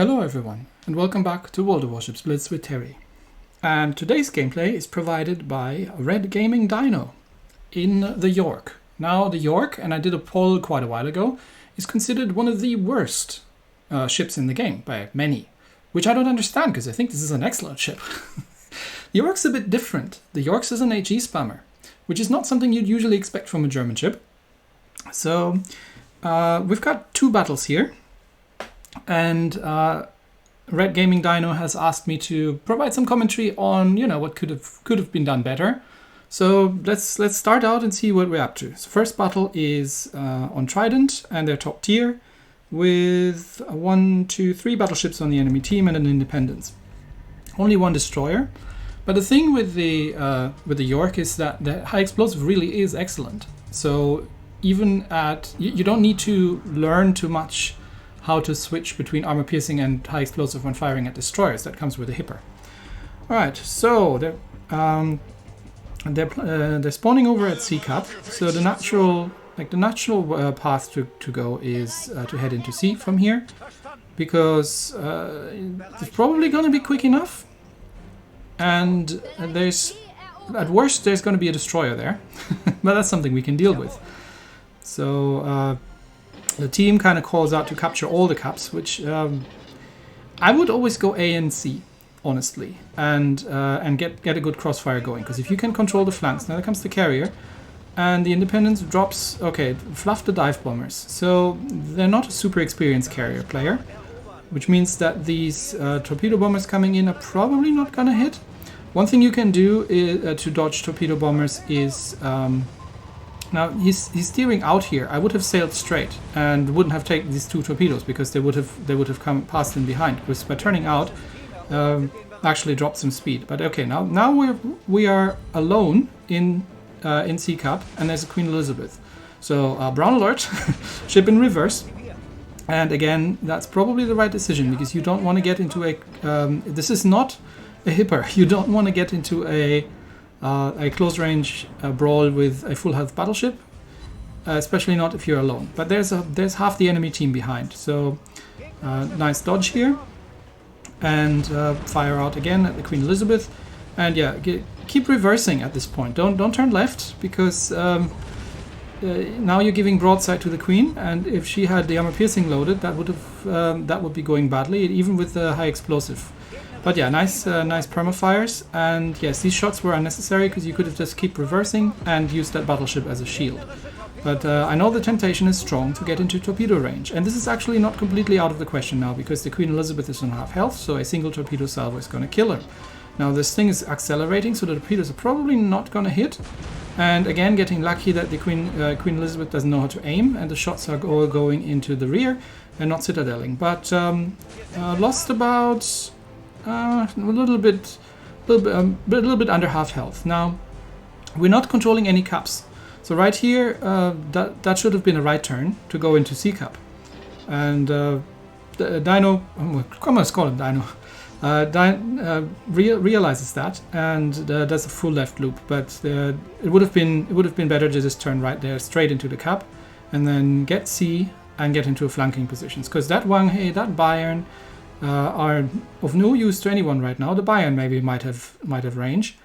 Hello everyone, and welcome back to Warships Blitz with Terry. And today's gameplay is provided by RedgamingDINO in the York. Now the York, and I did a poll quite a while ago, is considered one of the worst ships in the game by many. Which I don't understand, because I think this is an excellent ship. The York's a bit different. The York's is an HE spammer, which is not something you'd usually expect from a German ship. So we've got two battles here. And RedgamingDINO has asked me to provide some commentary on, what could have been done better. So let's start out and see what we're up to. So first battle is on Trident, and they're top tier with 1, 2, 3 battleships on the enemy team and an Independence. Only one destroyer. But the thing with the York is that the high explosive really is excellent. So even at you don't need to learn too much how to switch between armor piercing and high explosive when firing at destroyers. That comes with a hipper. All right, so they're spawning over at C Cup. So the natural path to go is to head into C from here, because it's probably going to be quick enough. And at worst there's going to be a destroyer there, but that's something we can deal with. So the team kind of calls out to capture all the caps, which I would always go A and C, honestly, and get a good crossfire going. Because if you can control the flanks, now there comes the carrier, and the Independence drops. Okay, fluff the dive bombers. So they're not a super experienced carrier player, which means that these torpedo bombers coming in are probably not gonna hit. One thing you can do is, to dodge torpedo bombers is. Now he's steering out here. I would have sailed straight and wouldn't have taken these two torpedoes because they would have come past in behind. Because by turning out, actually dropped some speed. But okay, now we are alone in C Cup, and there's a Queen Elizabeth. So brown alert, ship in reverse. And again, that's probably the right decision, because you don't want to get into a. This is not a hipper. You don't want to get into a close-range brawl with a full-health battleship, especially not if you're alone. But there's half the enemy team behind, so nice dodge here, and fire out again at the Queen Elizabeth, and yeah, keep reversing at this point. Don't turn left, because now you're giving broadside to the Queen, and if she had the armor piercing loaded, that would be going badly, even with the high explosive. But yeah, nice permafires, and yes, these shots were unnecessary because you could have just keep reversing and used that battleship as a shield. But I know the temptation is strong to get into torpedo range, and this is actually not completely out of the question now, because the Queen Elizabeth is on half health, so a single torpedo salvo is going to kill her. Now this thing is accelerating, so the torpedoes are probably not going to hit, and again getting lucky that the Queen Elizabeth doesn't know how to aim, and the shots are all going into the rear and not citadeling. But lost about. A little bit under half health. Now, we're not controlling any caps. So right here, that should have been a right turn to go into C Cup. And Dino, let's call him Dino, realizes that and does a full left loop. But it would have been better to just turn right there, straight into the cap, and then get C and get into a flanking positions. Because that Wanghae, that Bayern, are of no use to anyone right now. The Bayern maybe might have range,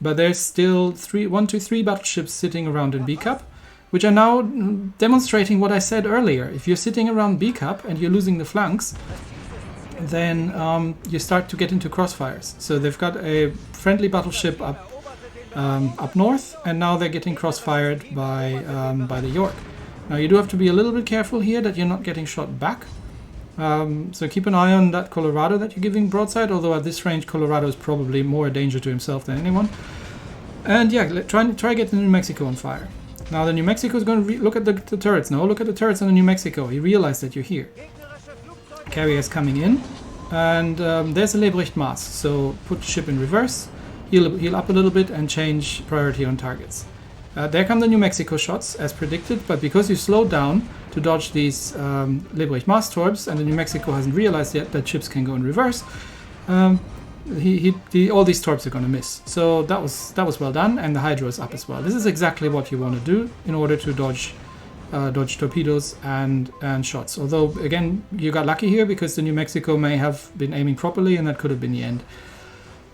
but there's still 1 to 3 battleships sitting around in B Cup, which are now demonstrating what I said earlier. If you're sitting around B Cup and you're losing the flanks, then you start to get into crossfires. So they've got a friendly battleship up north, and now they're getting crossfired by the York. Now you do have to be a little bit careful here that you're not getting shot back. So keep an eye on that Colorado that you're giving broadside, although at this range Colorado is probably more a danger to himself than anyone. And yeah, try get the New Mexico on fire. Now the New Mexico is going to look at the turrets. No, look at the turrets on the New Mexico. He realized that you're here. Carrier's coming in, and there's a Lebrecht Maas, so put ship in reverse, heal up a little bit, and change priority on targets. There come the New Mexico shots, as predicted, but because you slowed down to dodge these Lebrecht Maas torps, and the New Mexico hasn't realized yet that ships can go in reverse, all these torps are going to miss. So that was well done, and the Hydro is up as well. This is exactly what you want to do in order to dodge dodge torpedoes and shots. Although, again, you got lucky here because the New Mexico may have been aiming properly and that could have been the end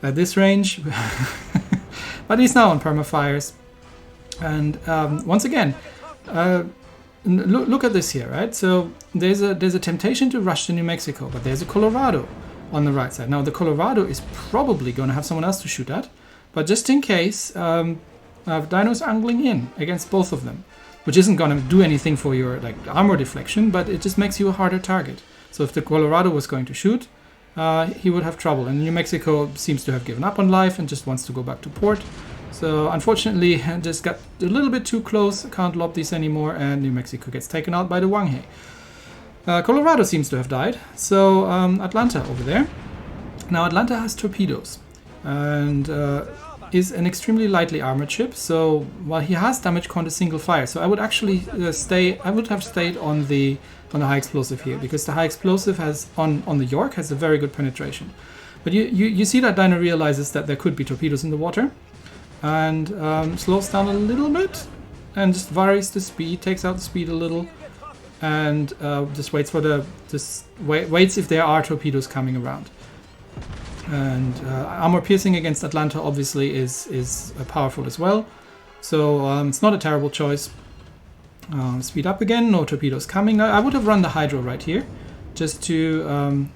at this range. But he's now on permafires. And once again, look at this here, right? So there's a temptation to rush to New Mexico, but there's a Colorado on the right side. Now the Colorado is probably going to have someone else to shoot at, but just in case, Dino's angling in against both of them, which isn't going to do anything for your armor deflection, but it just makes you a harder target. So if the Colorado was going to shoot, he would have trouble. And New Mexico seems to have given up on life and just wants to go back to port. So unfortunately, just got a little bit too close, can't lob these anymore, and New Mexico gets taken out by the Wanghae. Colorado seems to have died, so Atlanta over there. Now Atlanta has torpedoes, and is an extremely lightly armored ship, so while he has damage con to single fire, so I would actually I would have stayed on the high explosive here, because the high explosive has on the York has a very good penetration. But you see that Dino realizes that there could be torpedoes in the water, and slows down a little bit, and just varies the speed, takes out the speed a little, and just waits for waits if there are torpedoes coming around. And armor piercing against Atlanta obviously is powerful as well, so it's not a terrible choice. Speed up again, no torpedoes coming. Now, I would have run the hydro right here, just to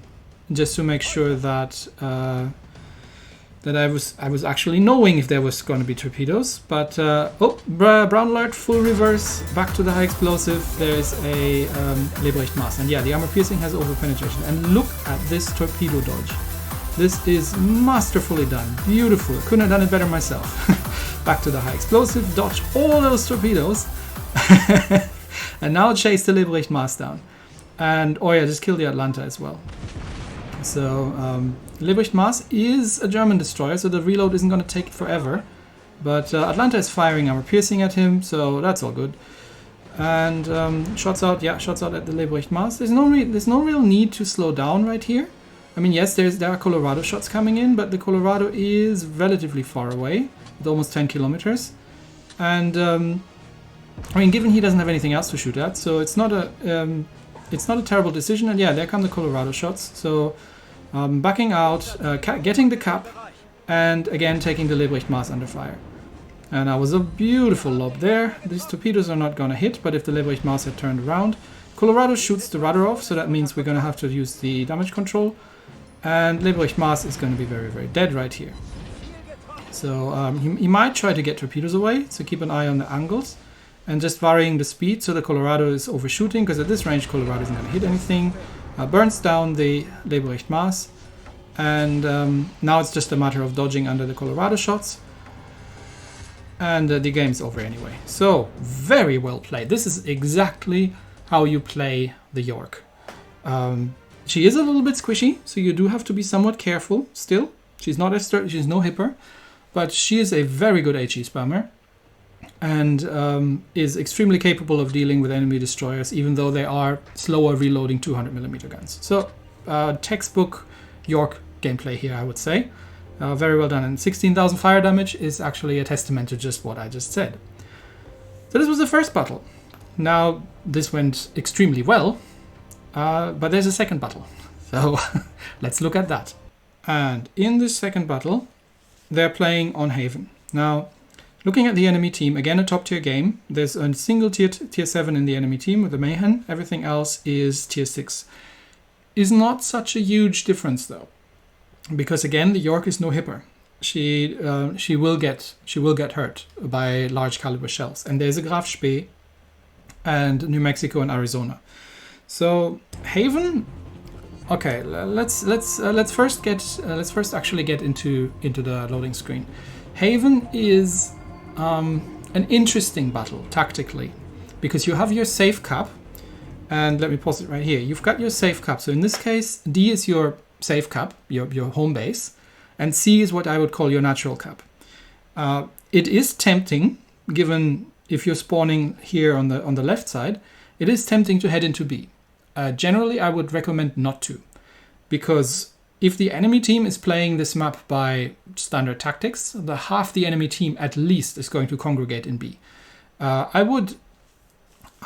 make sure that that I was actually knowing if there was going to be torpedoes. But brown alert, full reverse, back to the high explosive. There's a Lebrecht Mass, and yeah, the armor piercing has over penetration. And look at this torpedo dodge. This is masterfully done, beautiful. Couldn't have done it better myself. Back to the high explosive, dodge all those torpedoes, and now chase the Lebrecht Mass down. And oh yeah, just kill the Atlanta as well. So Lebrecht Mass is a German destroyer, so the reload isn't going to take forever. But Atlanta is firing armor piercing at him, so that's all good. And shots out at the Lebrecht Mass. There's no real need to slow down right here. I mean, yes, there are Colorado shots coming in, but the Colorado is relatively far away, with almost 10 kilometers. And I mean, given he doesn't have anything else to shoot at, so it's not a terrible decision. And yeah, there come the Colorado shots. So backing out, getting the cap, and again taking the Lebrecht Mass under fire. And that was a beautiful lob there. These torpedoes are not going to hit, but if the Lebrecht Mass had turned around, Colorado shoots the rudder off, so that means we're going to have to use the damage control. And Lebrecht Mass is going to be very, very dead right here. So he might try to get torpedoes away, so keep an eye on the angles. And just varying the speed, so the Colorado is overshooting, because at this range Colorado isn't going to hit anything. Burns down the Lebrecht Mass. And now it's just a matter of dodging under the Colorado shots. And the game's over anyway. So, very well played. This is exactly how you play the York. She is a little bit squishy, so you do have to be somewhat careful still. She's not as she's no hipper, but she is a very good HE spammer, and is extremely capable of dealing with enemy destroyers, even though they are slower reloading 200mm guns. So textbook York gameplay here, I would say. Very well done, and 16,000 fire damage is actually a testament to just what I just said. So this was the first battle. Now this went extremely well, but there's a second battle. So let's look at that. And in this second battle, they're playing on Haven. Now, looking at the enemy team, again a top tier game. There's a single tier 7 in the enemy team with the Mayhem. Everything else is tier 6. Is not such a huge difference though, because again the York is no hipper. She will get hurt by large caliber shells, and there's a Graf Spee and New Mexico and Arizona. So Haven. Okay, let's first actually get into the loading screen. Haven is an interesting battle tactically, because you have your safe cap, and let me pause it right here. You've got your safe cap. So in this case, D is your safe cap, your home base, and C is what I would call your natural cap. It is tempting, given if you're spawning here on the left side, it is tempting to head into B. Generally, I would recommend not to, because if the enemy team is playing this map by standard tactics, half the enemy team at least is going to congregate in B. I would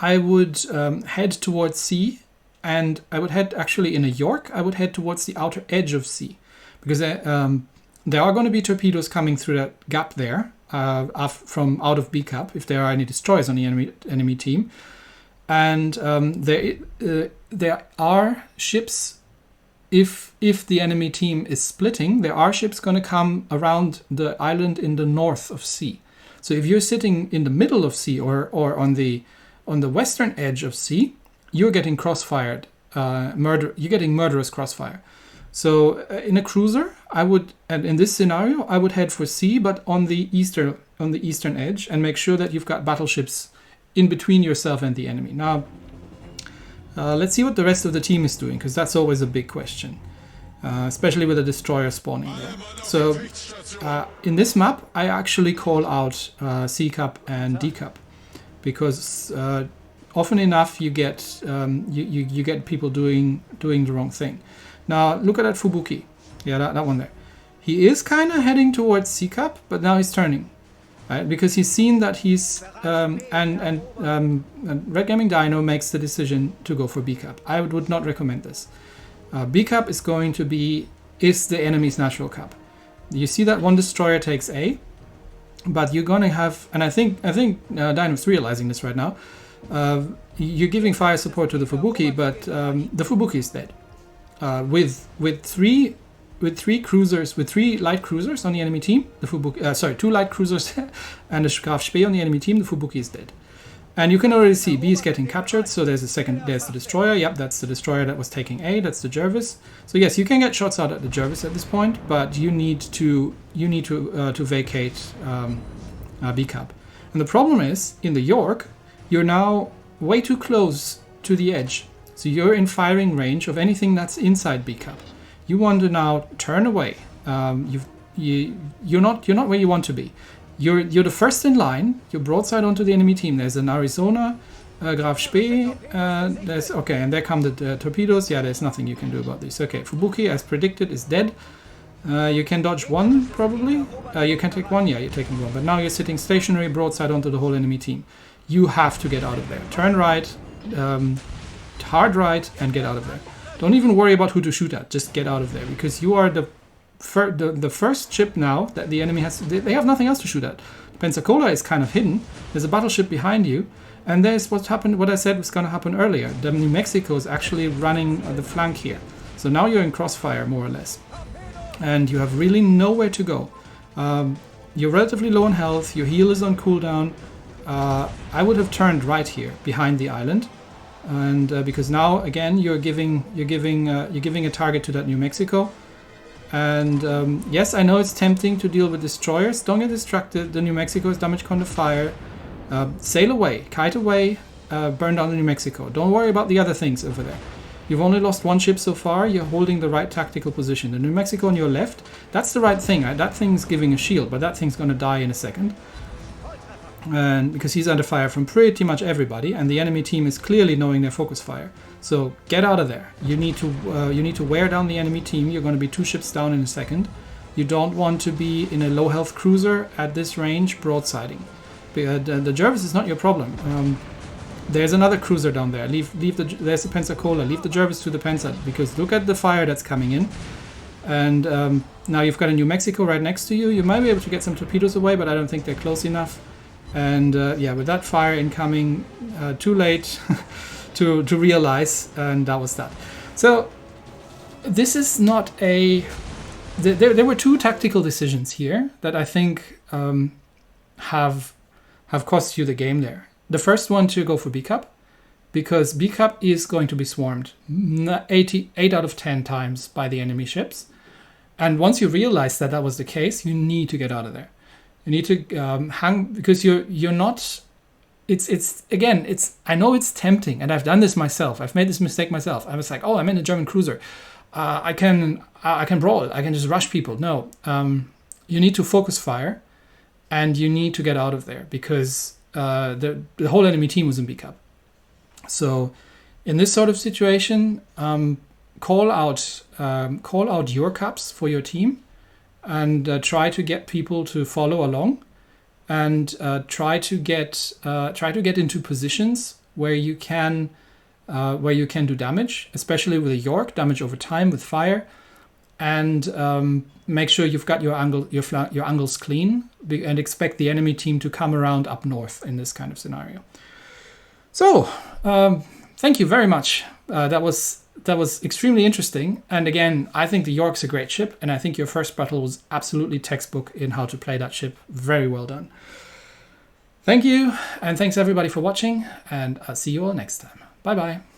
I would head towards C, and I would head actually in a York. I would head towards the outer edge of C, because there are going to be torpedoes coming through that gap there from out of B Cup if there are any destroyers on the enemy team, and there are ships. If the enemy team is splitting, there are ships going to come around the island in the north of C. So if you're sitting in the middle of C or on the western edge of C, you're getting crossfired. You're getting murderous crossfire. So in a cruiser, and in this scenario, I would head for C, but on the eastern edge, and make sure that you've got battleships in between yourself and the enemy. Now, let's see what the rest of the team is doing, because that's always a big question, especially with a destroyer spawning there. So in this map, I actually call out C Cup and D Cup, because often enough you get you get people doing the wrong thing. Now look at that Fubuki, yeah, that one there. He is kind of heading towards C Cup, but now he's turning. Right? Because he's seen that he's RedgamingDINO makes the decision to go for B Cup. I would not recommend this. B Cup is going to be the enemy's natural cup. You see that one destroyer takes A, but you're going to have, and I think Dino's realizing this right now. You're giving fire support to the Fubuki, but the Fubuki is dead. With three light cruisers on the enemy team, the Fubuki, 2 light cruisers and a Graf Spee on the enemy team, the Fubuki is dead. And you can already see B is getting captured, so there's the destroyer. Yep, that's the destroyer that was taking A, that's the Jervis. So yes, you can get shots out at the Jervis at this point, but you need to vacate B Cup. And the problem is, in the York, you're now way too close to the edge. So you're in firing range of anything that's inside B Cup. You want to now turn away. You're not where you want to be. You're the first in line. You're broadside onto the enemy team. There's an Arizona, Graf Spee. There's okay, and there come the torpedoes. Yeah, there's nothing you can do about this. Okay, Fubuki, as predicted, is dead. You can dodge one probably. You can take one. Yeah, you're taking one. But now you're sitting stationary, broadside onto the whole enemy team. You have to get out of there. Turn right, hard right, and get out of there. Don't even worry about who to shoot at. Just get out of there, because you are the first ship now that the enemy has. They have nothing else to shoot at. Pensacola is kind of hidden. There's a battleship behind you, and there's what happened. What I said was going to happen earlier. The New Mexico is actually running the flank here. So now you're in crossfire more or less, and you have really nowhere to go. You're relatively low on health. Your heal is on cooldown. I would have turned right here behind the island. And because now again you're giving a target to that New Mexico, and yes, I know it's tempting to deal with destroyers. Don't get distracted. The New Mexico is damage under fire. Sail away, kite away, burn down the New Mexico. Don't worry about the other things over there. You've only lost one ship so far. You're holding the right tactical position. The New Mexico on your left, that's the right thing. Right? That thing's giving a shield, but that thing's going to die in a second. And because he's under fire from pretty much everybody, and the enemy team is clearly knowing their focus fire. So get out of there. You need to wear down the enemy team. You're going to be 2 ships down in a second. You don't want to be in a low health cruiser at this range broadsiding. The Jervis is not your problem. There's another cruiser down there. There's the Pensacola. Leave the Jervis to the Pensa, because look at the fire that's coming in. And now you've got a New Mexico right next to you. You might be able to get some torpedoes away, but I don't think they're close enough. And yeah, with that fire incoming, too late to realize, and that was that. So this is not a... There were 2 tactical decisions here that I think have cost you the game there. The first one, to go for B Cup, because B Cup is going to be swarmed 8 out of 10 times by the enemy ships. And once you realize that was the case, you need to get out of there. You need to hang, because you're not. It's I know it's tempting, and I've done this myself. I've made this mistake myself. I was like, oh, I'm in a German cruiser. I can brawl. I can just rush people. No, you need to focus fire, and you need to get out of there, because the whole enemy team was in B Cup. So, in this sort of situation, call out your cups for your team. And try to get people to follow along, and try to get into positions where you can do damage, especially with a York, damage over time with fire, and make sure you've got your angles clean, and expect the enemy team to come around up north in this kind of scenario. So, thank you very much. That was extremely interesting. And again, I think the York's a great ship, and I think your first battle was absolutely textbook in how to play that ship. Very well done. Thank you, and thanks everybody for watching, and I'll see you all next time. Bye bye.